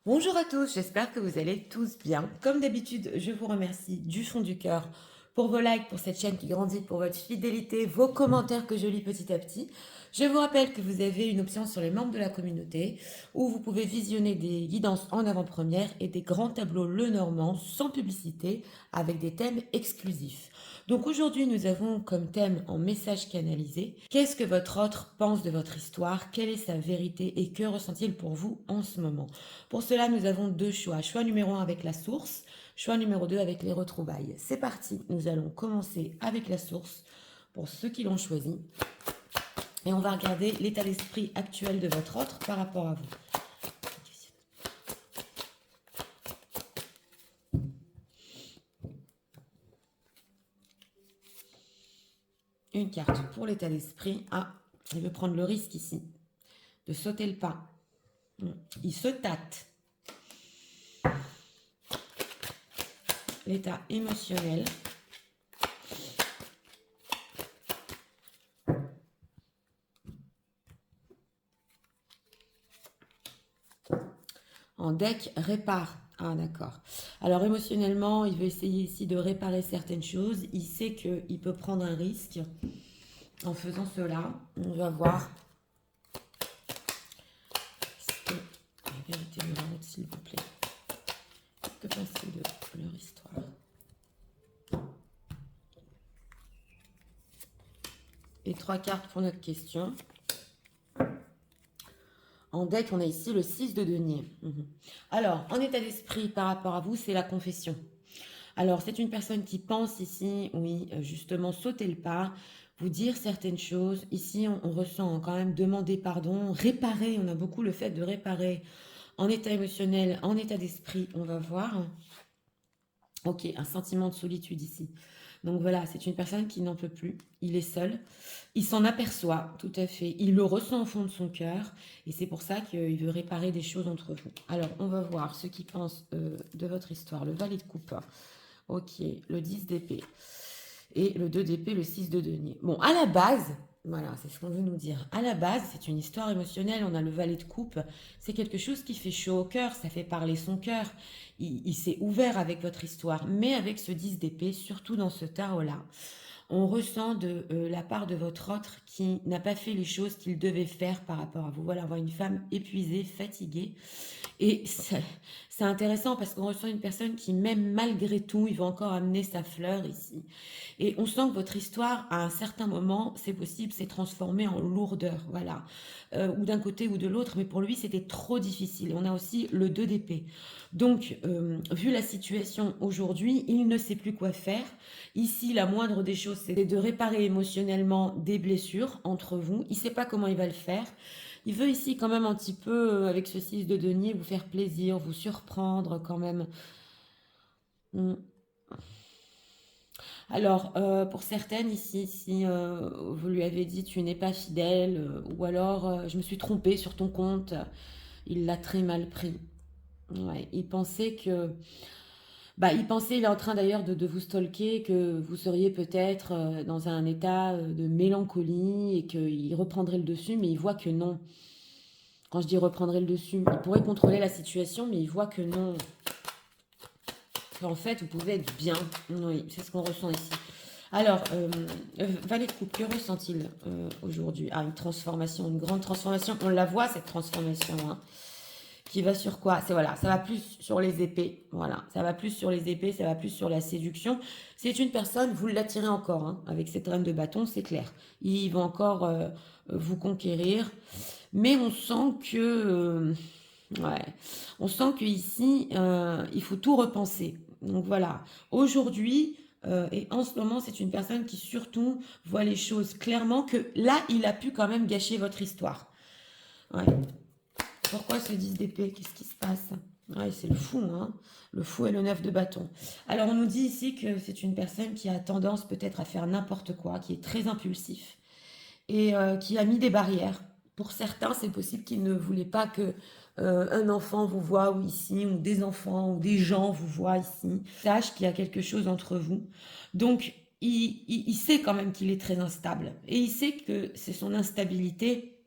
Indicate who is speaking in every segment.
Speaker 1: Bonjour à tous, j'espère que vous allez tous bien. Comme d'habitude, je vous remercie du fond du cœur pour vos likes, pour cette chaîne qui grandit, pour votre fidélité, vos commentaires que je lis petit à petit. Je vous rappelle que vous avez une option sur les membres de la communauté où vous pouvez visionner des guidances en avant-première et des grands tableaux Lenormand sans publicité avec des thèmes exclusifs. Donc aujourd'hui, nous avons comme thème en message canalisé, qu'est-ce que votre autre pense de votre histoire, quelle est sa vérité et que ressent-il pour vous en ce moment. Pour cela, nous avons deux choix. Choix numéro un avec la source, choix numéro 2 avec les retrouvailles. C'est parti, nous allons commencer avec la source pour ceux qui l'ont choisi. Et on va regarder l'état d'esprit actuel de votre autre par rapport à vous. Une carte pour l'état d'esprit. Ah, il veut prendre le risque ici de sauter le pas. Il se tâte. L'état émotionnel. En deck, répare. Ah, d'accord. Alors, émotionnellement, il veut essayer ici de réparer certaines choses. Il sait qu'il peut prendre un risque en faisant cela. On va voir. La vérité de l'autre, s'il vous plaît. Que pensez-vous de leur histoire? Et 3 cartes pour notre question. En deck, on a ici le 6 de denier. Alors, en état d'esprit par rapport à vous, c'est la confession. Alors, c'est une personne qui pense ici, oui, justement, sauter le pas, vous dire certaines choses. Ici, on ressent quand même demander pardon, réparer. On a beaucoup le fait de réparer en état émotionnel, en état d'esprit. On va voir. Ok, un sentiment de solitude ici. Donc voilà, c'est une personne qui n'en peut plus. Il est seul. Il s'en aperçoit, tout à fait. Il le ressent au fond de son cœur. Et c'est pour ça qu'il veut réparer des choses entre vous. Alors, on va voir ceux qui pensent de votre histoire. Le valet de coupe. Ok, le 10 d'épée. Et le 2 d'épée, le 6 de denier. Bon, à la base, voilà, c'est ce qu'on veut nous dire. À la base, c'est une histoire émotionnelle. On a le valet de coupe. C'est quelque chose qui fait chaud au cœur. Ça fait parler son cœur. Il s'est ouvert avec votre histoire. Mais avec ce 10 d'épée, surtout dans ce tarot-là, on ressent de la part de votre autre qui n'a pas fait les choses qu'il devait faire par rapport à vous. Voilà, on voit une femme épuisée, fatiguée. Et c'est intéressant parce qu'on ressent une personne qui, même malgré tout, il va encore amener sa fleur ici. Et on sent que votre histoire, à un certain moment, c'est possible, s'est transformée en lourdeur, voilà. Ou d'un côté ou de l'autre, mais pour lui, c'était trop difficile. Et on a aussi le 2 d'épée. Donc, vu la situation aujourd'hui, il ne sait plus quoi faire. Ici, la moindre des choses, c'est de réparer émotionnellement des blessures entre vous. Il ne sait pas comment il va le faire. Il veut ici quand même un petit peu, avec ce 6 de denier, vous faire plaisir, vous surprendre quand même. Mm. Alors, pour certaines ici, si vous lui avez dit tu n'es pas fidèle, ou alors je me suis trompée sur ton compte, il l'a très mal pris. Ouais, il pensait que... Bah, il pensait, il est en train d'ailleurs de vous stalker, que vous seriez peut-être dans un état de mélancolie et qu'il reprendrait le dessus, mais il voit que non. Quand je dis reprendrait le dessus, il pourrait contrôler la situation, mais il voit que non. En fait, vous pouvez être bien. Oui, c'est ce qu'on ressent ici. Alors, valet de coupe, que ressent-il aujourd'hui? Ah, une transformation, une grande transformation. On la voit, cette transformation. Hein, qui va sur quoi? C'est voilà, ça va plus sur les épées. Voilà, ça va plus sur les épées, ça va plus sur la séduction. C'est une personne, vous l'attirez encore, hein, avec cette reine de bâton, c'est clair. Il va encore vous conquérir. Mais on sent que... ouais, on sent qu'ici, il faut tout repenser. Donc voilà, aujourd'hui et en ce moment, c'est une personne qui surtout voit les choses clairement, que là, il a pu quand même gâcher votre histoire. Ouais. Pourquoi ce 10 d'épée? Qu'est-ce qui se passe? Ouais, c'est le fou, hein. Le fou et le 9 de bâton. Alors, on nous dit ici que c'est une personne qui a tendance peut-être à faire n'importe quoi, qui est très impulsif et qui a mis des barrières. Pour certains, c'est possible qu'ils ne voulaient pas que un enfant vous voit ou ici, ou des enfants, ou des gens vous voient ici. Sache qu'il y a quelque chose entre vous. Donc, il sait quand même qu'il est très instable. Et il sait que c'est son instabilité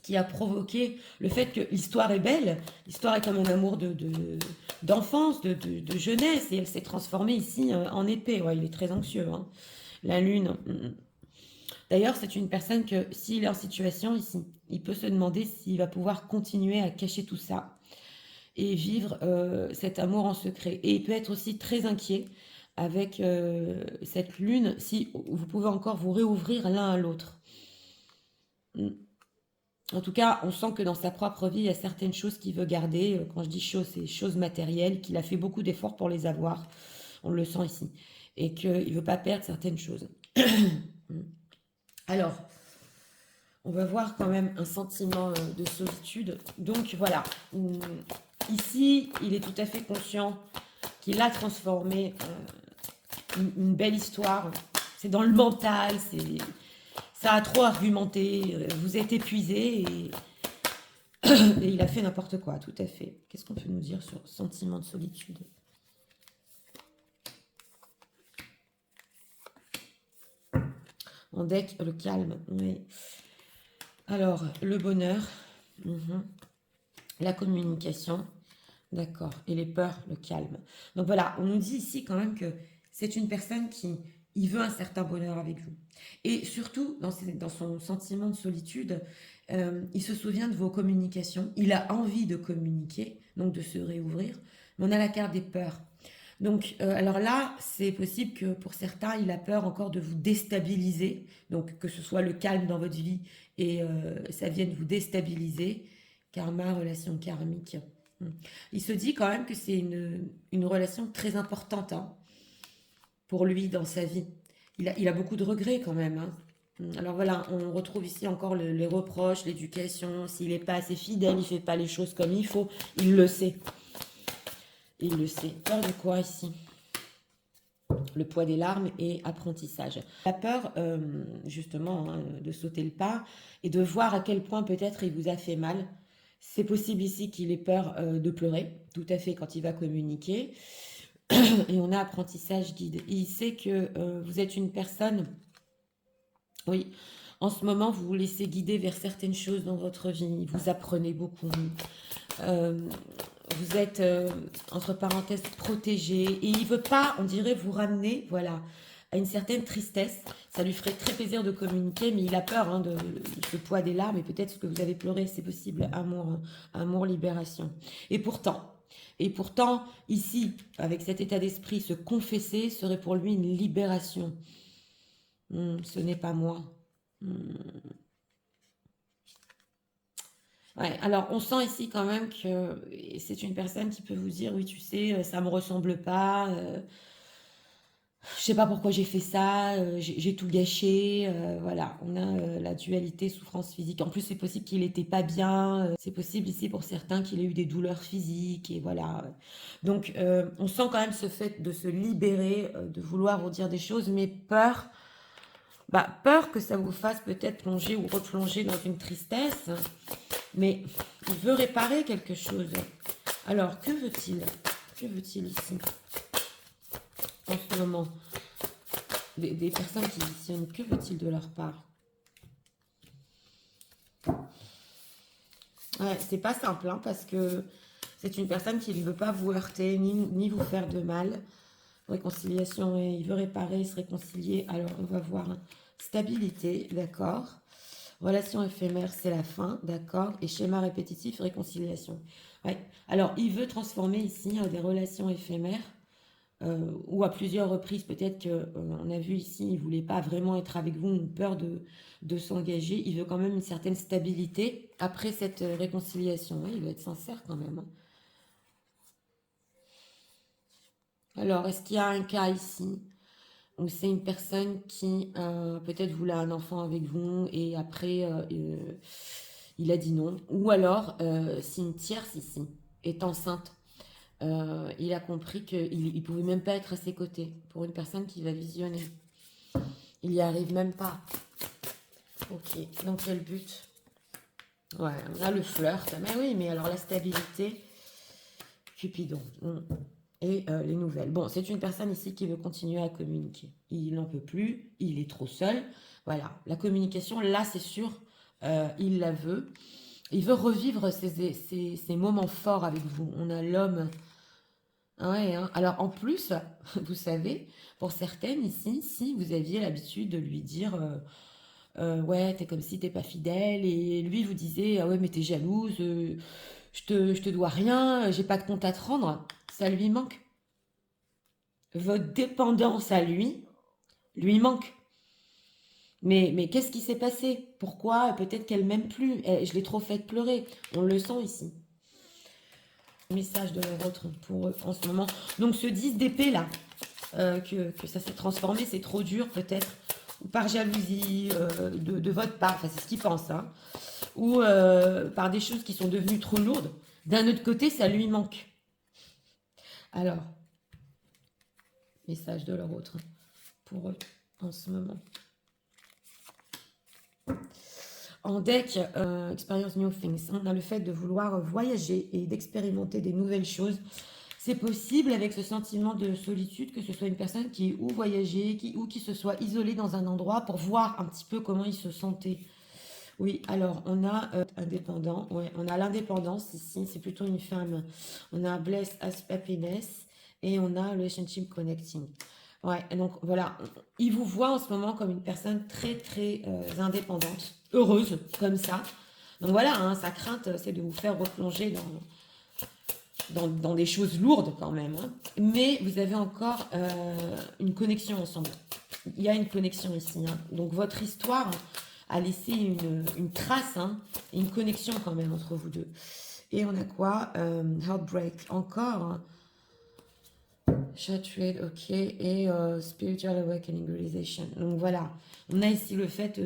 Speaker 1: qui a provoqué le fait que l'histoire est belle. L'histoire est comme un amour d'enfance, de jeunesse, et elle s'est transformée ici en épée. Ouais, il est très anxieux, hein. La lune. D'ailleurs, c'est une personne que, s'il est en situation ici, il peut se demander s'il va pouvoir continuer à cacher tout ça et vivre cet amour en secret. Et il peut être aussi très inquiet avec cette lune, si vous pouvez encore vous réouvrir l'un à l'autre. En tout cas, on sent que dans sa propre vie, il y a certaines choses qu'il veut garder. Quand je dis choses, c'est choses matérielles, qu'il a fait beaucoup d'efforts pour les avoir. On le sent ici. Et qu'il ne veut pas perdre certaines choses. Alors, on va voir quand même un sentiment de solitude. Donc voilà, ici, il est tout à fait conscient qu'il a transformé une belle histoire. C'est dans le mental, ça a trop argumenté, vous êtes épuisé et il a fait n'importe quoi, tout à fait. Qu'est-ce qu'on peut nous dire sur sentiment de solitude? En deck, le calme, oui. Alors, le bonheur, la communication, d'accord, et les peurs, le calme. Donc voilà, on nous dit ici quand même que c'est une personne qui il veut un certain bonheur avec vous. Et surtout, dans son sentiment de solitude, il se souvient de vos communications, il a envie de communiquer, donc de se réouvrir, mais on a la carte des peurs. Donc, alors là, c'est possible que pour certains, il a peur encore de vous déstabiliser, donc que ce soit le calme dans votre vie et ça vienne vous déstabiliser. Karma, relation karmique. Il se dit quand même que c'est une relation très importante hein, pour lui dans sa vie. Il a beaucoup de regrets quand même. Hein. Alors voilà, on retrouve ici encore les reproches, l'éducation. S'il n'est pas assez fidèle, il ne fait pas les choses comme il faut. Il le sait. Il le sait. Peur de quoi ici? Le poids des larmes et apprentissage. La peur, justement, hein, de sauter le pas et de voir à quel point peut-être il vous a fait mal. C'est possible ici qu'il ait peur de pleurer, tout à fait, quand il va communiquer. Et on a apprentissage guide. Il sait que vous êtes une personne, oui, en ce moment, vous vous laissez guider vers certaines choses dans votre vie. Vous apprenez beaucoup. Euh, vous êtes, entre parenthèses, protégé. Et il veut pas, on dirait, vous ramener, voilà, à une certaine tristesse. Ça lui ferait très plaisir de communiquer, mais il a peur hein, de ce poids des larmes. Et peut-être que vous avez pleuré, c'est possible. Amour, hein, amour, libération. Et pourtant, ici, avec cet état d'esprit, se confesser serait pour lui une libération. Ce n'est pas moi. Ouais, alors on sent ici quand même que c'est une personne qui peut vous dire, oui, tu sais, ça me ressemble pas, je sais pas pourquoi j'ai fait ça, j'ai tout gâché, voilà, on a la dualité souffrance physique. En plus, c'est possible qu'il n'était pas bien, c'est possible ici pour certains qu'il ait eu des douleurs physiques, et voilà. Donc, on sent quand même ce fait de se libérer, de vouloir vous dire des choses, mais peur, peur que ça vous fasse peut-être plonger ou replonger dans une tristesse, mais il veut réparer quelque chose. Alors, que veut-il? Que veut-il ici en ce moment? Des personnes qui visionnent, que veut-il de leur part? Ouais, c'est pas simple, hein, parce que c'est une personne qui ne veut pas vous heurter, ni vous faire de mal. Réconciliation, et il veut réparer, se réconcilier. Alors, on va voir. Hein. Stabilité, d'accord. Relation éphémère, c'est la fin, d'accord. Et schéma répétitif, réconciliation. Ouais. Alors, il veut transformer ici des relations éphémères ou à plusieurs reprises, peut-être qu'on a vu ici, il ne voulait pas vraiment être avec vous, ou peur de s'engager. Il veut quand même une certaine stabilité après cette réconciliation. Oui, il veut être sincère quand même. Hein. Alors, est-ce qu'il y a un cas ici où c'est une personne qui peut-être voulait un enfant avec vous et après il a dit non? Ou alors, si une tierce ici est enceinte, il a compris qu'il ne pouvait même pas être à ses côtés pour une personne qui va visionner. Il n'y arrive même pas. Ok, donc quel but? Ouais, on a le flirt. Mais oui, mais alors la stabilité, Cupidon. Et les nouvelles. Bon, c'est une personne ici qui veut continuer à communiquer. Il n'en peut plus, il est trop seul. Voilà, la communication, là, c'est sûr, il la veut. Il veut revivre ces moments forts avec vous. On a l'homme. Ah ouais, hein. Alors en plus, vous savez, pour certaines ici, si vous aviez l'habitude de lui dire ouais, t'es comme si t'es pas fidèle, et lui vous disait ah ouais, mais t'es jalouse, je te dois rien, j'ai pas de compte à te rendre, ça lui manque. Votre dépendance à lui manque. Mais qu'est-ce qui s'est passé? Pourquoi? Peut-être qu'elle m'aime plus. Je l'ai trop fait pleurer. On le sent ici. Message de leur autre pour eux en ce moment. Donc ce 10 d'épée là, que ça s'est transformé, c'est trop dur peut-être. Ou par jalousie de votre part, enfin c'est ce qu'ils pensent. Hein. Ou par des choses qui sont devenues trop lourdes. D'un autre côté, ça lui manque. Alors, message de leur autre pour eux en ce moment. En deck, Experience New Things, on a le fait de vouloir voyager et d'expérimenter des nouvelles choses. C'est possible avec ce sentiment de solitude que ce soit une personne qui ou voyager, ou qui se soit isolée dans un endroit pour voir un petit peu comment il se sentait. Oui, alors on a indépendant, ouais, on a l'indépendance ici, c'est plutôt une femme. On a Bless as Happiness et on a Relationship Connecting. Ouais, donc voilà, il vous voit en ce moment comme une personne très très indépendante, heureuse comme ça. Donc voilà, hein, sa crainte c'est de vous faire replonger dans des choses lourdes quand même. Hein. Mais vous avez encore une connexion ensemble. Il y a une connexion ici. Hein. Donc votre histoire a laissé une trace hein, et une connexion quand même entre vous deux. Et on a quoi Heartbreak encore. Hein. Shattered, ok. Et Spiritual Awakening Realization. Donc voilà, on a ici le fait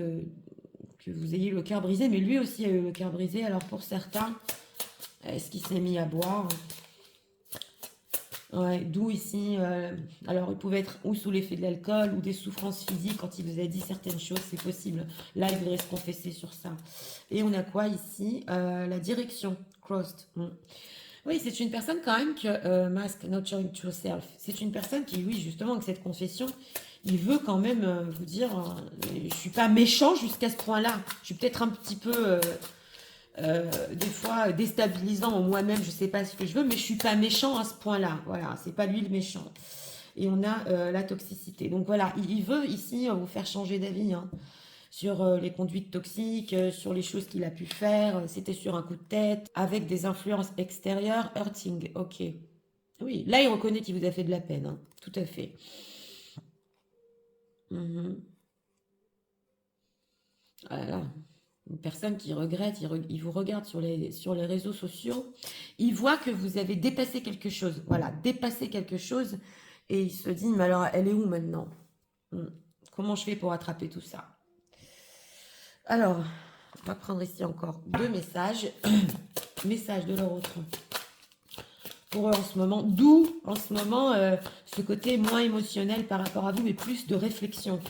Speaker 1: que vous ayez le cœur brisé, mais lui aussi a eu le cœur brisé. Alors pour certains, est-ce qu'il s'est mis à boire? Ouais, d'où ici, alors il pouvait être ou sous l'effet de l'alcool ou des souffrances physiques quand il vous a dit certaines choses, c'est possible. Là, il voudrait se confesser sur ça. Et on a quoi ici la direction, crossed. Oui, c'est une personne quand même que Mask, Nurturing Yourself. C'est une personne qui, oui, justement, avec cette confession, il veut quand même vous dire, je suis pas méchant jusqu'à ce point-là. Je suis peut-être un petit peu des fois déstabilisant en moi-même, je sais pas ce que je veux, mais je suis pas méchant à ce point-là. Voilà, c'est pas lui le méchant. Et on a la toxicité. Donc voilà, il veut ici vous faire changer d'avis hein, sur les conduites toxiques, sur les choses qu'il a pu faire. C'était sur un coup de tête, avec des influences extérieures, hurting. Ok. Oui, là il reconnaît qu'il vous a fait de la peine. Hein. Tout à fait. Voilà. Une personne qui regrette, il vous regarde sur les réseaux sociaux, il voit que vous avez dépassé quelque chose, voilà, dépassé quelque chose, et il se dit, mais alors, elle est où maintenant? Comment je fais pour attraper tout ça? Alors, on va prendre ici encore deux messages. Message de leur autre. Pour eux en ce moment, d'où en ce moment ce côté moins émotionnel par rapport à vous, mais plus de réflexion.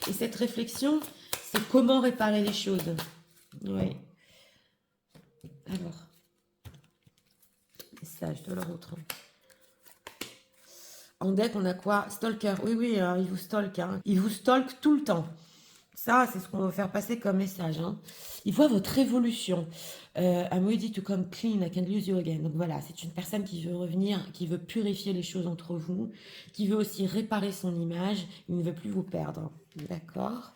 Speaker 1: Et cette réflexion, c'est comment réparer les choses. Oui. Alors, message de leur autre. En deck, on a quoi? Stalker. Oui, oui, il vous stalk. Hein. Il vous stalk tout le temps. Ça, c'est ce qu'on va faire passer comme message. Hein. Il voit votre évolution. I'm ready to come clean, I can lose you again. Donc voilà, c'est une personne qui veut revenir, qui veut purifier les choses entre vous, qui veut aussi réparer son image. Il ne veut plus vous perdre. D'accord.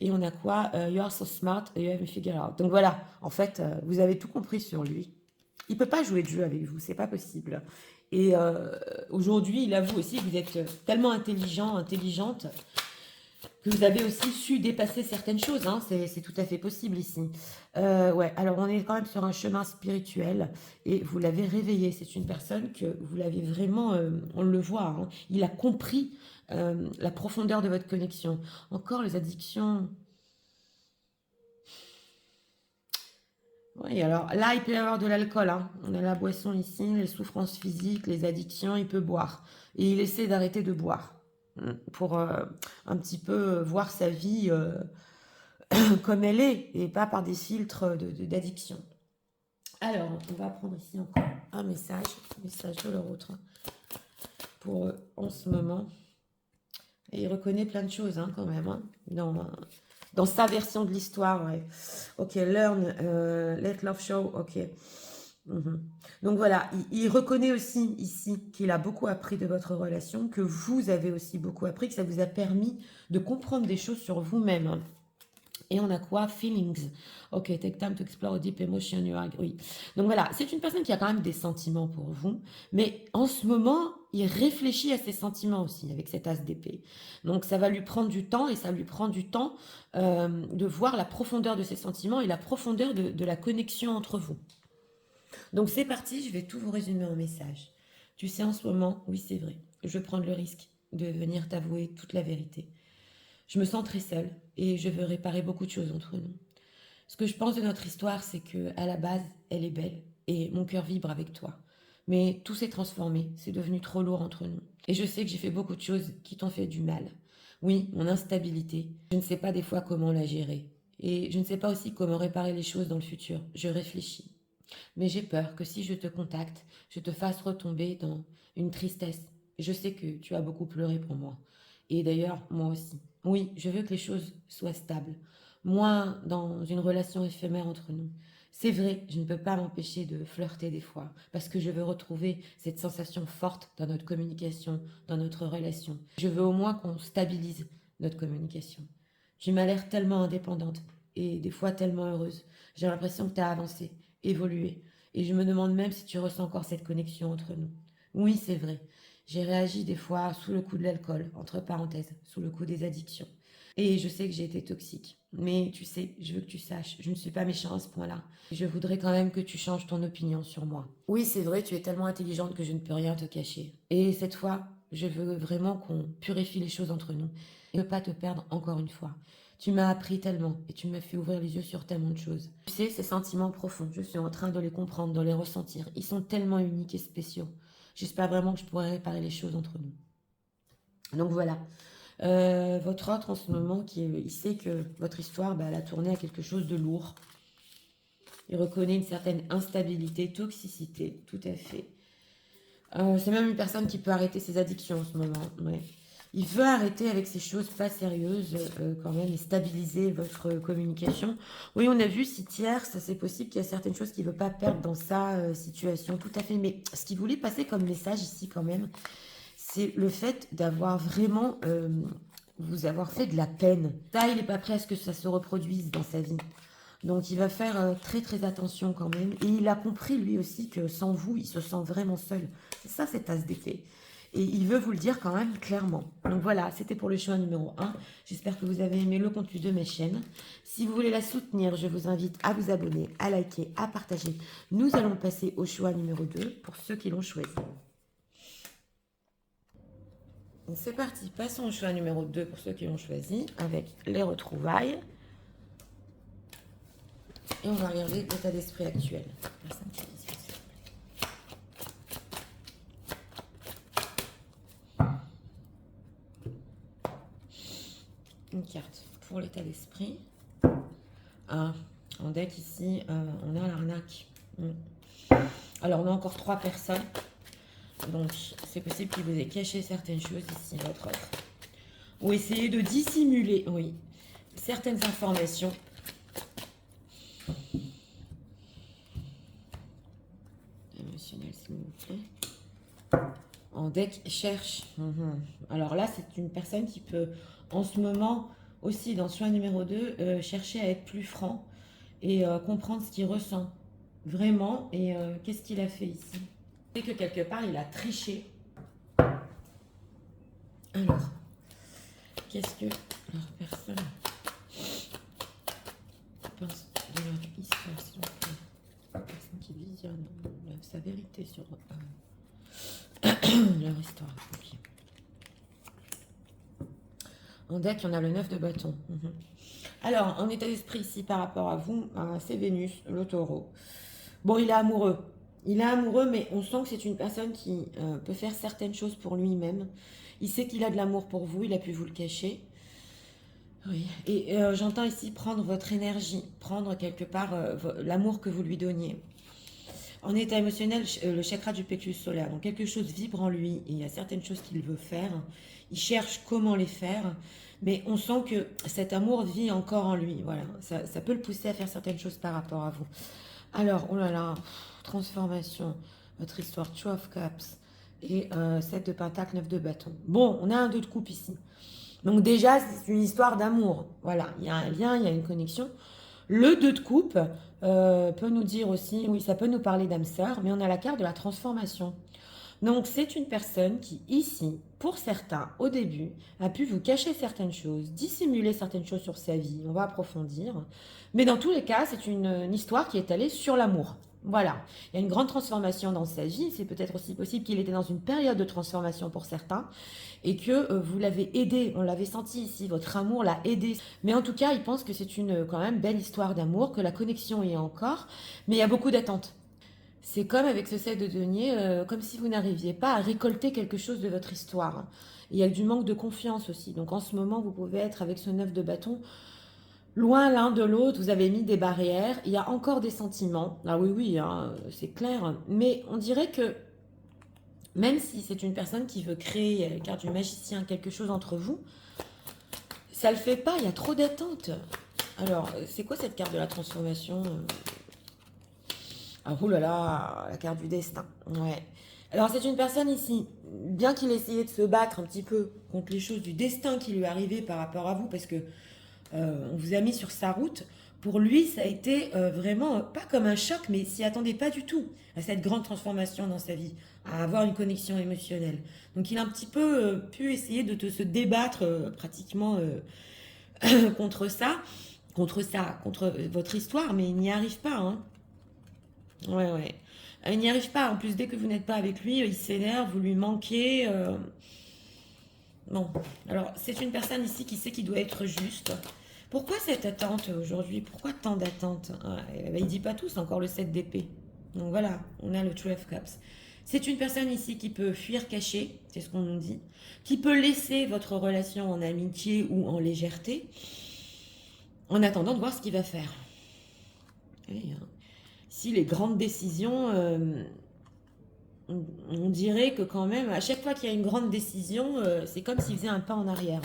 Speaker 1: Et on a quoi You are so smart, you have figured out. Donc voilà, en fait, vous avez tout compris sur lui. Il ne peut pas jouer de jeu avec vous, c'est pas possible. Et aujourd'hui, il avoue aussi que vous êtes tellement intelligent, intelligente, que vous avez aussi su dépasser certaines choses. Hein, c'est tout à fait possible ici. Ouais, alors on est quand même sur un chemin spirituel et vous l'avez réveillé. C'est une personne que vous l'avez vraiment, on le voit, hein, il a compris la profondeur de votre connexion. Encore les addictions. Oui, alors là, il peut y avoir de l'alcool. Hein. On a la boisson ici, les souffrances physiques, les addictions, il peut boire. Et il essaie d'arrêter de boire pour un petit peu voir sa vie comme elle est et pas par des filtres d'addiction. Alors, on va prendre ici encore un message de leur autre pour en ce moment. Et il reconnaît plein de choses hein, quand même. Hein, Dans sa version de l'histoire, ouais. Ok, learn, let love show, ok. Mhm. Donc voilà, il reconnaît aussi ici qu'il a beaucoup appris de votre relation, que vous avez aussi beaucoup appris, que ça vous a permis de comprendre des choses sur vous-même. Et on a quoi? Feelings. Ok, take time to explore a deep emotion you are. Oui. Donc voilà, c'est une personne qui a quand même des sentiments pour vous, mais en ce moment, il réfléchit à ses sentiments aussi avec cet as d'épée. Donc ça va lui prendre du temps et ça lui prend du temps de voir la profondeur de ses sentiments et la profondeur de la connexion entre vous. Donc c'est parti, je vais tout vous résumer en message. Tu sais, en ce moment, oui, c'est vrai, je vais prendre le risque de venir t'avouer toute la vérité. Je me sens très seule et je veux réparer beaucoup de choses entre nous. Ce que je pense de notre histoire, c'est que à la base, elle est belle et mon cœur vibre avec toi. Mais tout s'est transformé, c'est devenu trop lourd entre nous. Et je sais que j'ai fait beaucoup de choses qui t'ont fait du mal. Oui, mon instabilité, je ne sais pas des fois comment la gérer. Et je ne sais pas aussi comment réparer les choses dans le futur. Je réfléchis. Mais j'ai peur que si je te contacte, je te fasse retomber dans une tristesse. Je sais que tu as beaucoup pleuré pour moi. Et d'ailleurs, moi aussi. Oui, je veux que les choses soient stables. Moins dans une relation éphémère entre nous. C'est vrai, je ne peux pas m'empêcher de flirter des fois, parce que je veux retrouver cette sensation forte dans notre communication, dans notre relation. Je veux au moins qu'on stabilise notre communication. Tu m'as l'air tellement indépendante et des fois tellement heureuse. J'ai l'impression que tu as avancé, évolué. Et je me demande même si tu ressens encore cette connexion entre nous. Oui, c'est vrai. J'ai réagi des fois sous le coup de l'alcool, entre parenthèses, sous le coup des addictions. Et je sais que j'ai été toxique. Mais tu sais, je veux que tu saches, je ne suis pas méchante à ce point-là. Je voudrais quand même que tu changes ton opinion sur moi. Oui, c'est vrai, tu es tellement intelligente que je ne peux rien te cacher. Et cette fois, je veux vraiment qu'on purifie les choses entre nous et ne pas te perdre encore une fois. Tu m'as appris tellement et tu m'as fait ouvrir les yeux sur tellement de choses. Tu sais, ces sentiments profonds, je suis en train de les comprendre, de les ressentir. Ils sont tellement uniques et spéciaux. J'espère vraiment que je pourrai réparer les choses entre nous. Donc voilà. Votre autre en ce moment, il sait que votre histoire, bah, elle a tourné à quelque chose de lourd. Il reconnaît une certaine instabilité, toxicité, tout à fait. C'est même une personne qui peut arrêter ses addictions en ce moment. Ouais. Il veut arrêter avec ces choses pas sérieuses quand même et stabiliser votre communication. Oui, on a vu si tiers, ça c'est possible qu'il y a certaines choses qu'il ne veut pas perdre dans sa situation, tout à fait. Mais ce qu'il voulait passer comme message ici quand même, c'est le fait d'avoir vraiment vous avoir fait de la peine. Ça, il n'est pas prêt à ce que ça se reproduise dans sa vie. Donc il va faire très très attention quand même. Et il a compris lui aussi que sans vous, il se sent vraiment seul. C'est ça cette tasse d'épée. Et il veut vous le dire quand même clairement. Donc voilà, c'était pour le choix numéro 1. J'espère que vous avez aimé le contenu de mes chaînes. Si vous voulez la soutenir, je vous invite à vous abonner, à liker, à partager. Nous allons passer au choix numéro 2 pour ceux qui l'ont choisi. C'est parti, passons au choix numéro 2 pour ceux qui l'ont choisi avec les retrouvailles. Et on va regarder l'état d'esprit actuel. Une carte pour l'état d'esprit. Ah, en deck ici, on a l'arnaque. Alors, on a encore 3 personnes. Donc, c'est possible qu'il vous ait caché certaines choses ici, votre autre. Ou essayer de dissimuler, oui, certaines informations. Émotionnel, s'il vous plaît. En deck, cherche. Alors là, c'est une personne qui peut, en ce moment, aussi dans soin numéro 2, chercher à être plus franc et comprendre ce qu'il ressent vraiment et qu'est-ce qu'il a fait ici. C'est que quelque part, il a triché. Alors, qu'est-ce que leur personne pense de leur histoire, s'il vous plaît. La personne qui visionne sa vérité sur leur histoire. Okay. En deck, on a le 9 de bâton. Alors, en état d'esprit ici par rapport à vous, c'est Vénus, le taureau. Bon, il est amoureux. Il est amoureux, mais on sent que c'est une personne qui peut faire certaines choses pour lui-même. Il sait qu'il a de l'amour pour vous, il a pu vous le cacher. Oui, et j'entends ici prendre votre énergie, prendre quelque part l'amour que vous lui donniez. En état émotionnel, le chakra du plexus solaire. Donc quelque chose vibre en lui et il y a certaines choses qu'il veut faire. Il cherche comment les faire. Mais on sent que cet amour vit encore en lui. Voilà, ça peut le pousser à faire certaines choses par rapport à vous. Alors, oh là là, transformation, votre histoire, Two of Cups et 7 de Pentacle, 9 de bâton. Bon, on a un 2 de coupe ici. Donc déjà, c'est une histoire d'amour. Voilà, il y a un lien, il y a une connexion. Le 2 de coupe peut nous dire aussi, oui, ça peut nous parler d'âme sœur, mais on a la carte de la transformation. Donc c'est une personne qui, ici, pour certains, au début, a pu vous cacher certaines choses, dissimuler certaines choses sur sa vie, on va approfondir. Mais dans tous les cas, c'est une histoire qui est allée sur l'amour. Voilà, il y a une grande transformation dans sa vie, c'est peut-être aussi possible qu'il était dans une période de transformation pour certains, et que vous l'avez aidé, on l'avait senti ici, votre amour l'a aidé. Mais en tout cas, il pense que c'est une quand même belle histoire d'amour, que la connexion y est encore, mais il y a beaucoup d'attentes. C'est comme avec ce 7 de denier, comme si vous n'arriviez pas à récolter quelque chose de votre histoire. Il y a du manque de confiance aussi. Donc en ce moment, vous pouvez être avec ce 9 de bâton, loin l'un de l'autre, vous avez mis des barrières, il y a encore des sentiments. Ah oui, oui, hein, c'est clair. Mais on dirait que même si c'est une personne qui veut créer, la carte du magicien, quelque chose entre vous, ça le fait pas, il y a trop d'attentes. Alors, c'est quoi cette carte de la transformation? Ah, oulala, la carte du destin. Ouais. Alors, c'est une personne ici, bien qu'il essayait de se battre un petit peu contre les choses du destin qui lui arrivaient par rapport à vous, parce que on vous a mis sur sa route, pour lui, ça a été vraiment, pas comme un choc, mais il s'y attendait pas du tout à cette grande transformation dans sa vie, à avoir une connexion émotionnelle. Donc, il a un petit peu pu essayer de se débattre pratiquement contre ça, contre votre histoire, mais il n'y arrive pas, hein. Ouais, ouais. Il n'y arrive pas. En plus, dès que vous n'êtes pas avec lui, il s'énerve, vous lui manquez. Bon, alors, c'est une personne ici qui sait qu'il doit être juste. Pourquoi cette attente aujourd'hui? Pourquoi tant d'attente? Il dit pas tout, c'est encore le 7 d'épée. Donc voilà, on a le 12 Cups. C'est une personne ici qui peut fuir caché, c'est ce qu'on nous dit, qui peut laisser votre relation en amitié ou en légèreté, en attendant de voir ce qu'il va faire. Et, si les grandes décisions, on dirait que quand même, à chaque fois qu'il y a une grande décision, c'est comme s'il faisait un pas en arrière.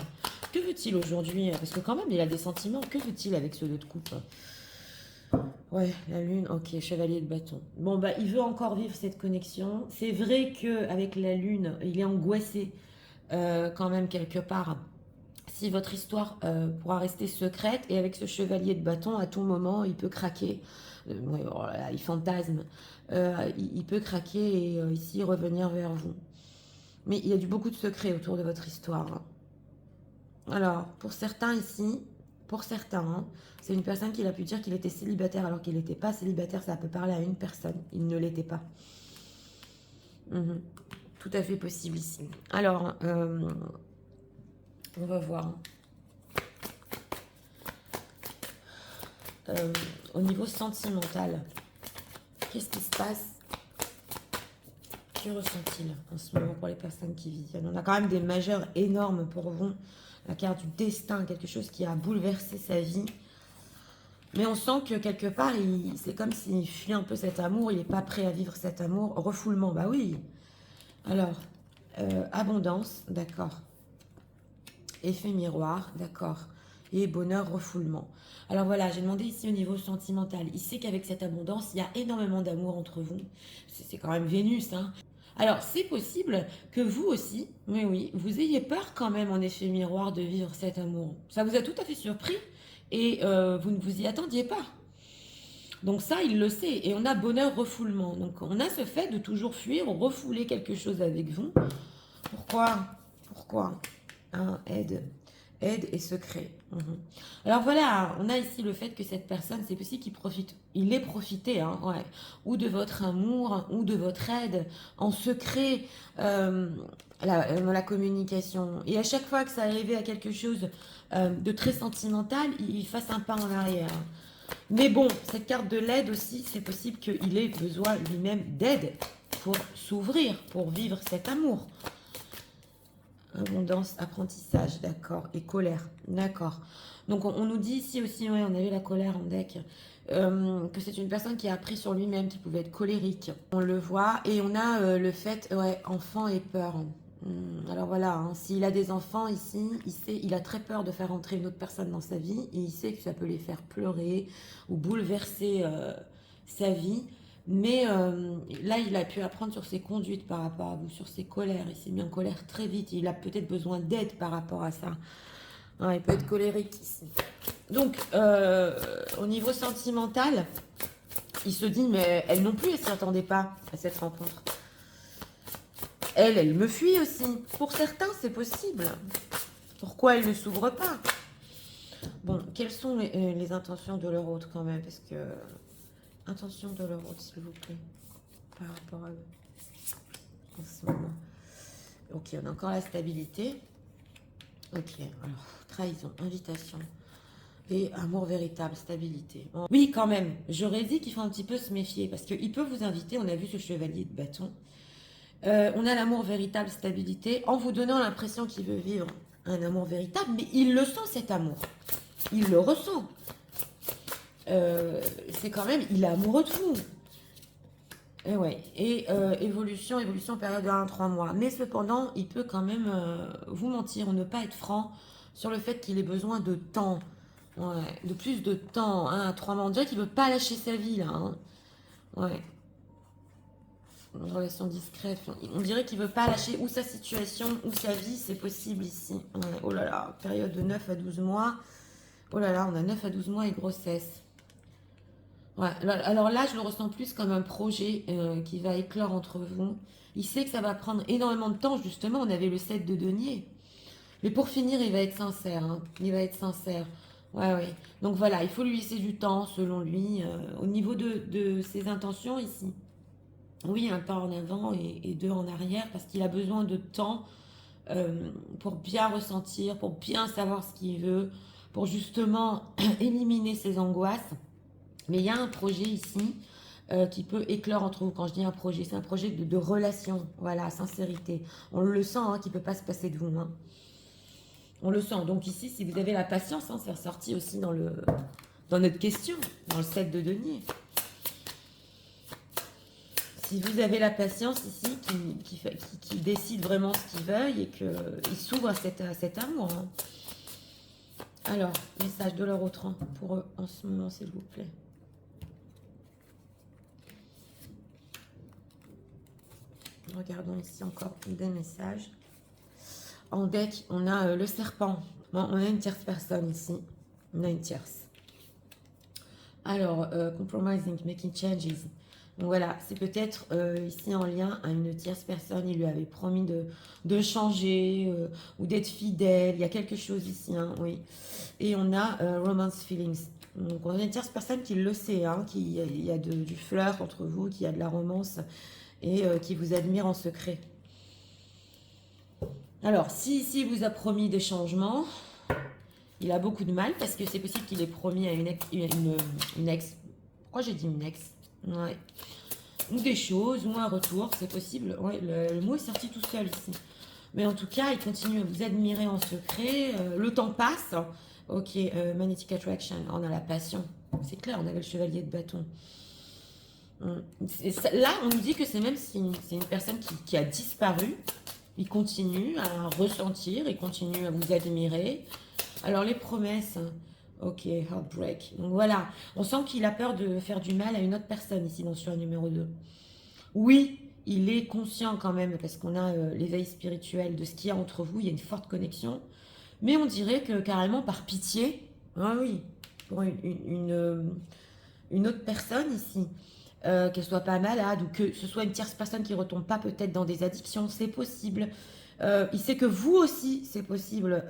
Speaker 1: Que veut-il aujourd'hui? Parce que quand même, il a des sentiments. Que veut-il avec ce 2 de coupe? Ouais, la lune, ok, chevalier de bâton. Bon, bah, il veut encore vivre cette connexion. C'est vrai qu'avec la lune, il est angoissé quand même quelque part. Si votre histoire pourra rester secrète, et avec ce chevalier de bâton, à tout moment, il peut craquer. Ouais, oh là là, il fantasme. Il peut craquer et ici revenir vers vous. Mais il y a beaucoup de secrets autour de votre histoire, hein. Alors, pour certains ici, pour certains, hein, c'est une personne qui a pu dire qu'il était célibataire alors qu'il n'était pas célibataire. Ça peut parler à une personne. Il ne l'était pas. Mhm. Tout à fait possible ici. Alors, on va voir. Au niveau sentimental, qu'est-ce qui se passe? Que ressent-il en ce moment pour les personnes qui vivent? On a quand même des majeurs énormes pour vous. La carte du destin, quelque chose qui a bouleversé sa vie. Mais on sent que quelque part, c'est comme s'il fuit un peu cet amour. Il n'est pas prêt à vivre cet amour. Refoulement, bah oui. Alors, abondance, d'accord. Effet miroir, d'accord. Et bonheur, refoulement. Alors voilà, j'ai demandé ici au niveau sentimental. Il sait qu'avec cette abondance, il y a énormément d'amour entre vous. C'est quand même Vénus, hein. Alors, c'est possible que vous aussi, oui, oui, vous ayez peur quand même en effet miroir de vivre cet amour. Ça vous a tout à fait surpris et vous ne vous y attendiez pas. Donc ça, il le sait. Et on a bonheur, refoulement. Donc on a ce fait de toujours fuir ou refouler quelque chose avec vous. Pourquoi? Pourquoi? Hein, aide. Aide et secret. Mhm. Alors voilà, on a ici le fait que cette personne, c'est possible qu'il profite. Il ait profité, hein, ouais. Ou de votre amour, ou de votre aide, en secret, dans la communication. Et à chaque fois que ça arrivait à quelque chose de très sentimental, il fasse un pas en arrière. Mais bon, cette carte de l'aide aussi, c'est possible qu'il ait besoin lui-même d'aide pour s'ouvrir, pour vivre cet amour. Abondance, apprentissage, d'accord. Et colère, d'accord. Donc on nous dit ici aussi, ouais, on a eu la colère en deck. que c'est une personne qui a appris sur lui-même, qui pouvait être colérique. On le voit. Et on a le fait, ouais, enfant et peur. Alors voilà, hein, s'il a des enfants ici, il a très peur de faire entrer une autre personne dans sa vie. Et il sait que ça peut les faire pleurer ou bouleverser sa vie. Mais là, il a pu apprendre sur ses conduites par rapport à vous, sur ses colères. Il s'est mis en colère très vite. Il a peut-être besoin d'aide par rapport à ça. Hein, il peut être colérique ici. Donc, au niveau sentimental, il se dit, mais elle non plus, elle ne s'y attendait pas à cette rencontre. Elle me fuit aussi. Pour certains, c'est possible. Pourquoi elle ne s'ouvre pas? Bon, quelles sont les intentions de leur autre quand même? Parce que... Intention de leur autre, s'il vous plaît, par rapport à eux, en ce moment. Ok, on a encore la stabilité. Ok, alors, trahison, invitation. Et amour véritable, stabilité. Bon. Oui, quand même, j'aurais dit qu'il faut un petit peu se méfier, parce qu'il peut vous inviter, on a vu ce chevalier de bâton. On a l'amour véritable, stabilité, en vous donnant l'impression qu'il veut vivre un amour véritable, mais il le sent, cet amour. Il le ressent. C'est quand même, il est amoureux de vous. Et ouais, et évolution, période de 1 à 3 mois. Mais cependant, il peut quand même vous mentir ou ne pas être franc sur le fait qu'il ait besoin de temps. Ouais, de plus de temps, 1 à 3 mois. On dirait qu'il ne veut pas lâcher sa vie, là. Hein. Ouais, une relation discrète. On dirait qu'il ne veut pas lâcher ou sa situation ou sa vie, c'est possible ici. Ouais. Oh là là, période de 9 à 12 mois. Oh là là, on a 9 à 12 mois et grossesse. Ouais, alors là, je le ressens plus comme un projet qui va éclore entre vous. Il sait que ça va prendre énormément de temps, justement. On avait le 7 de denier. Mais pour finir, il va être sincère. Hein. Il va être sincère. Ouais, ouais. Donc voilà, il faut lui laisser du temps, selon lui. Au niveau de ses intentions ici. Oui, un pas en avant et deux en arrière, parce qu'il a besoin de temps pour bien ressentir, pour bien savoir ce qu'il veut, pour justement éliminer ses angoisses. Mais il y a un projet ici qui peut éclore entre vous. Quand je dis un projet, c'est un projet de relation, voilà, sincérité. On le sent, hein, qu'il ne peut pas se passer de vous. Hein. On le sent. Donc ici, si vous avez la patience, hein, c'est ressorti aussi dans notre question, dans le 7 de denier. Si vous avez la patience ici, qui décide vraiment ce qu'il veuille et qu'il s'ouvre à cet amour. Hein. Alors, message de leur autre pour eux en ce moment, s'il vous plaît. Regardons ici encore des messages. En deck, on a le serpent. Bon, on a une tierce personne ici. On a une tierce. Alors, compromising, making changes. Donc voilà, c'est peut-être ici en lien à une tierce personne. Il lui avait promis de changer ou d'être fidèle. Il y a quelque chose ici, hein, oui. Et on a romance feelings. Donc on a une tierce personne qui le sait, hein, il y a du flirt entre vous, qui a de la romance et qui vous admire en secret. Alors, si ici il vous a promis des changements, il a beaucoup de mal parce que c'est possible qu'il ait promis à une ex. Pourquoi j'ai dit une ex? Ouais. Ou des choses, ou un retour, c'est possible. Ouais, le mot est sorti tout seul ici. Mais en tout cas, il continue à vous admirer en secret. Le temps passe. Ok, Magnetic Attraction. On a la passion. C'est clair, on avait le chevalier de bâton. Là, on nous dit que c'est même si c'est une personne qui a disparu. Il continue à ressentir, il continue à vous admirer. Alors, les promesses, ok, heartbreak. Donc voilà, on sent qu'il a peur de faire du mal à une autre personne ici dans ce choix numéro 2. Oui, il est conscient quand même, parce qu'on a l'éveil spirituel de ce qu'il y a entre vous, il y a une forte connexion. Mais on dirait que carrément par pitié, ah oui, pour une autre personne ici, qu'elle soit pas malade ou que ce soit une tierce personne qui retombe pas peut-être dans des addictions, c'est possible. Il sait que vous aussi, c'est possible.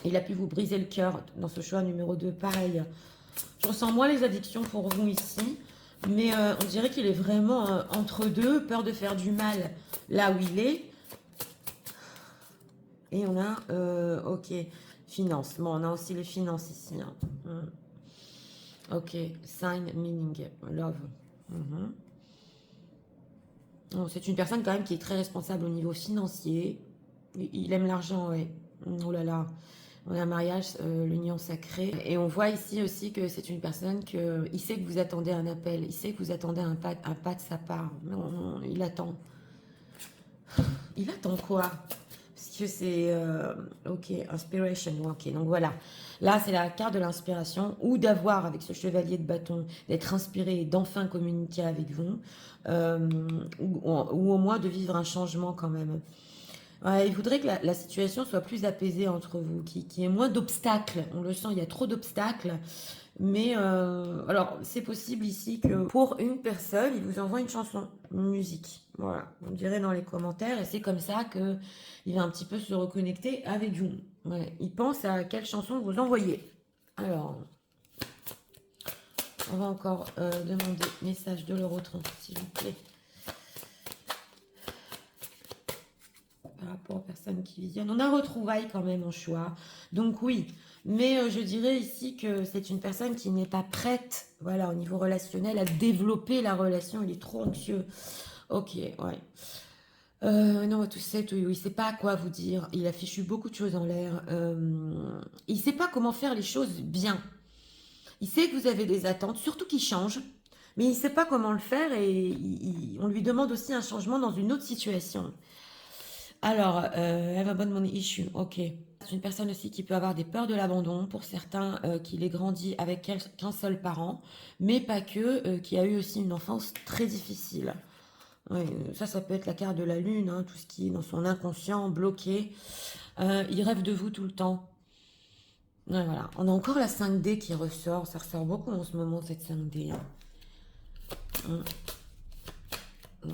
Speaker 1: Il a pu vous briser le cœur dans ce choix numéro 2, pareil. Je ressens moins les addictions pour vous ici, mais on dirait qu'il est vraiment entre deux, peur de faire du mal là où il est. Et on a, ok, finances. Bon, on a aussi les finances ici. Hein. Ok, sign, meaning, love. Oh, c'est une personne quand même qui est très responsable au niveau financier. Il aime l'argent, ouais. Oh là là. On a un mariage, l'union sacrée. Et on voit ici aussi que c'est une personne que... Il sait que vous attendez un appel. Il sait que vous attendez un pas de sa part. Il attend. Il attend quoi? Parce que c'est... ok, inspiration. Ok, donc voilà. Là, c'est la carte de l'inspiration. Ou d'avoir, avec ce chevalier de bâton, d'être inspiré et d'enfin communiquer avec vous. euh, ou au moins de vivre un changement quand même. Ouais, il faudrait que la situation soit plus apaisée entre vous, qu'il y ait moins d'obstacles. On le sent, il y a trop d'obstacles. Mais alors, c'est possible ici que pour une personne, il vous envoie une chanson, une musique. Voilà, vous me direz dans les commentaires. Et c'est comme ça que il va un petit peu se reconnecter avec vous. Ouais, il pense à quelle chanson vous envoyez. Alors, on va encore demander message de l'Eurotron, s'il vous plaît. Par rapport aux personnes qui visionnent. On a retrouvailles quand même en choix. Donc oui, mais je dirais ici que c'est une personne qui n'est pas prête, voilà, au niveau relationnel, à développer la relation. Il est trop anxieux. Ok, ouais. Non, tout ça, oui, il sait pas à quoi vous dire. Il a fichu beaucoup de choses en l'air. Il sait pas comment faire les choses bien. Il sait que vous avez des attentes, surtout qu'il change, mais il sait pas comment le faire et on lui demande aussi un changement dans une autre situation. Alors, have a bad money issue, ok. C'est une personne aussi qui peut avoir des peurs de l'abandon, pour certains qui les grandit avec qu'un seul parent, mais pas que, qui a eu aussi une enfance très difficile. Ouais, ça peut être la carte de la lune, hein, tout ce qui est dans son inconscient, bloqué. Il rêve de vous tout le temps. Ouais, voilà. On a encore la 5D qui ressort, ça ressort beaucoup en ce moment, cette 5D. Hein. Hum, ouais.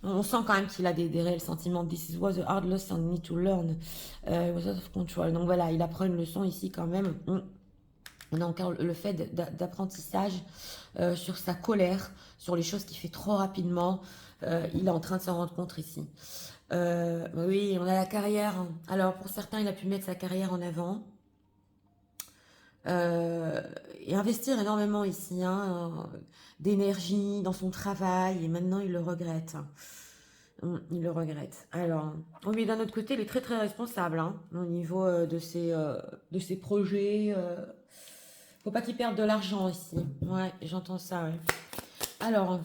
Speaker 1: On sent quand même qu'il a des réels sentiments. This was a hard lesson, need to learn. Was out of control. Donc voilà, il apprend une leçon ici quand même. On a encore le fait d'apprentissage sur sa colère, sur les choses qu'il fait trop rapidement. Il est en train de s'en rendre compte ici. Oui, on a la carrière. Alors pour certains, il a pu mettre sa carrière en avant. Euh, et investir énormément ici, hein, d'énergie dans son travail, et maintenant il le regrette. Il le regrette. Alors, oui, mais d'un autre côté, il est très très responsable hein, au niveau de ses projets. Faut pas qu'il perde de l'argent ici. Ouais, j'entends ça. Ouais. Alors,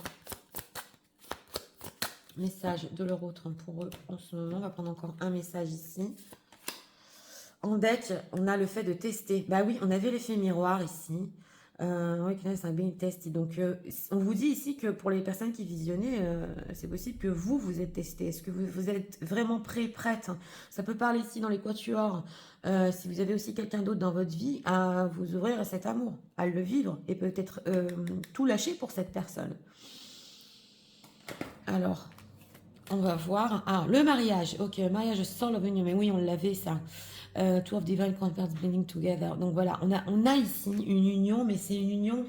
Speaker 1: message de l'Eurotron pour eux en ce moment. On va prendre encore un message ici. En deck, on a le fait de tester. Bah oui, on avait l'effet miroir ici. Oui, c'est un bien test. Donc, on vous dit ici que pour les personnes qui visionnaient, c'est possible que vous êtes testé. Est-ce que vous êtes vraiment prêt, prête? Ça peut parler ici dans les quatuors. Si vous avez aussi quelqu'un d'autre dans votre vie, à vous ouvrir à cet amour, à le vivre et peut-être tout lâcher pour cette personne. Alors, on va voir. Ah, le mariage. Ok, le mariage Soul of Union. Mais oui, on l'avait ça. Two of Divine Counterparts blending together. Donc voilà, on a ici une union, mais c'est une union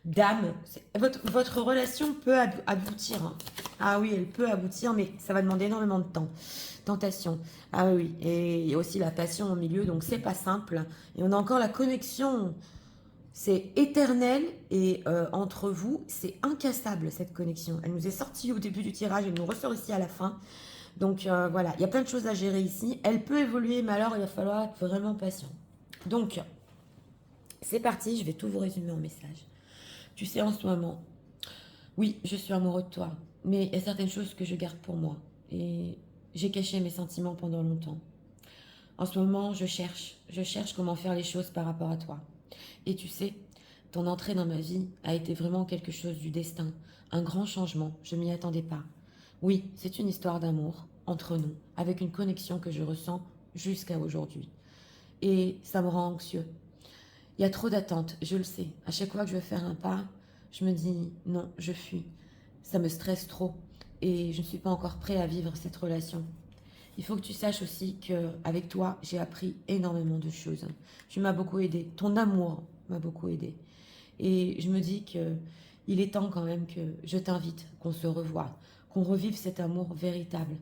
Speaker 1: d'âme. Votre relation peut aboutir. Hein. Ah oui, elle peut aboutir, mais ça va demander énormément de temps. Tentation. Ah oui, et il y a aussi la passion au milieu, donc c'est pas simple. Et on a encore la connexion. C'est éternel et entre vous, c'est incassable cette connexion. Elle nous est sortie au début du tirage, elle nous ressort ici à la fin. Donc voilà, il y a plein de choses à gérer ici. Elle peut évoluer, mais alors il va falloir être vraiment patient. Donc, c'est parti, je vais tout vous résumer en message. Tu sais, en ce moment, oui, je suis amoureux de toi, mais il y a certaines choses que je garde pour moi. Et j'ai caché mes sentiments pendant longtemps. En ce moment, je cherche comment faire les choses par rapport à toi. Et tu sais, ton entrée dans ma vie a été vraiment quelque chose du destin, un grand changement, je m'y attendais pas. Oui, c'est une histoire d'amour, entre nous, avec une connexion que je ressens jusqu'à aujourd'hui. Et ça me rend anxieux. Il y a trop d'attentes, je le sais. À chaque fois que je veux faire un pas, je me dis non, je fuis. Ça me stresse trop et je ne suis pas encore prêt à vivre cette relation. Il faut que tu saches aussi qu'avec toi, j'ai appris énormément de choses. Tu m'as beaucoup aidé. Ton amour m'a beaucoup aidé. Et je me dis que il est temps quand même que je t'invite, qu'on se revoie, qu'on revive cet amour véritable.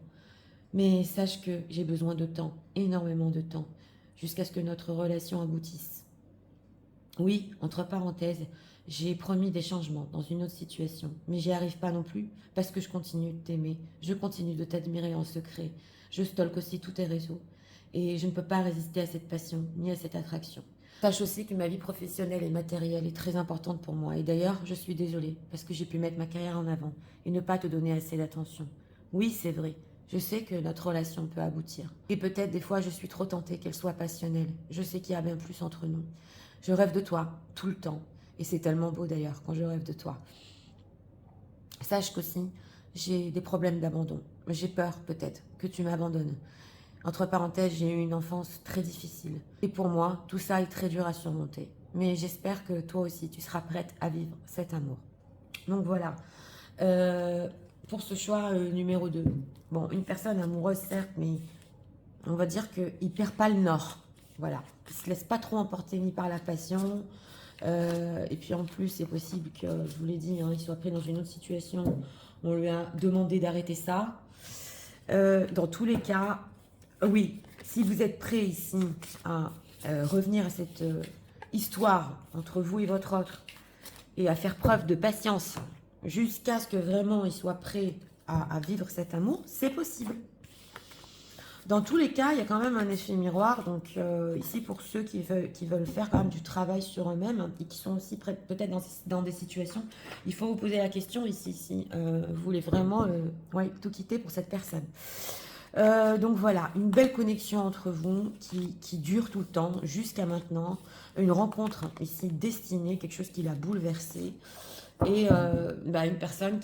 Speaker 1: Mais sache que j'ai besoin de temps, énormément de temps, jusqu'à ce que notre relation aboutisse. Oui, entre parenthèses, j'ai promis des changements dans une autre situation, mais j'y arrive pas non plus parce que je continue de t'aimer, je continue de t'admirer en secret, je stalk aussi tous tes réseaux. et je ne peux pas résister à cette passion, ni à cette attraction. Sache aussi que ma vie professionnelle et matérielle est très importante pour moi. Et d'ailleurs, je suis désolée, parce que j'ai pu mettre ma carrière en avant et ne pas te donner assez d'attention. Oui, c'est vrai. Je sais que notre relation peut aboutir. Et peut-être des fois, je suis trop tentée qu'elle soit passionnelle. Je sais qu'il y a bien plus entre nous. Je rêve de toi, tout le temps. Et c'est tellement beau d'ailleurs, quand je rêve de toi. Sache qu'aussi, j'ai des problèmes d'abandon. J'ai peur, peut-être, que tu m'abandonnes. Entre parenthèses, j'ai eu une enfance très difficile. Et pour moi, tout ça est très dur à surmonter. Mais j'espère que toi aussi, tu seras prête à vivre cet amour. Donc voilà. Euh, pour ce choix numéro 2. Bon, une personne amoureuse, certes, mais on va dire qu'il ne perd pas le nord. Voilà. Il ne se laisse pas trop emporter ni par la passion. Et puis en plus, c'est possible que, je vous l'ai dit, hein, il soit pris dans une autre situation. On lui a demandé d'arrêter ça. Dans tous les cas, oui, si vous êtes prêt ici à revenir à cette histoire entre vous et votre autre et à faire preuve de patience jusqu'à ce que vraiment il soit prêt à vivre cet amour, c'est possible. Dans tous les cas, il y a quand même un effet miroir. Donc ici, pour ceux qui veulent faire quand même du travail sur eux-mêmes, hein, et qui sont aussi peut-être dans des situations, il faut vous poser la question ici, si vous voulez vraiment tout quitter pour cette personne. Donc voilà, une belle connexion entre vous qui dure tout le temps, jusqu'à maintenant. Une rencontre ici destinée, quelque chose qui l'a bouleversé. Et une personne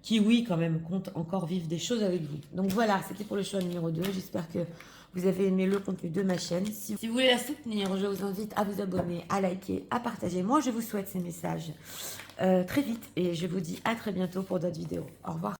Speaker 1: qui, oui, quand même, compte encore vivre des choses avec vous. Donc voilà, c'était pour le choix numéro 2. J'espère que vous avez aimé le contenu de ma chaîne. Si vous voulez la soutenir, je vous invite à vous abonner, à liker, à partager. Moi, je vous souhaite ces messages très vite et je vous dis à très bientôt pour d'autres vidéos. Au revoir.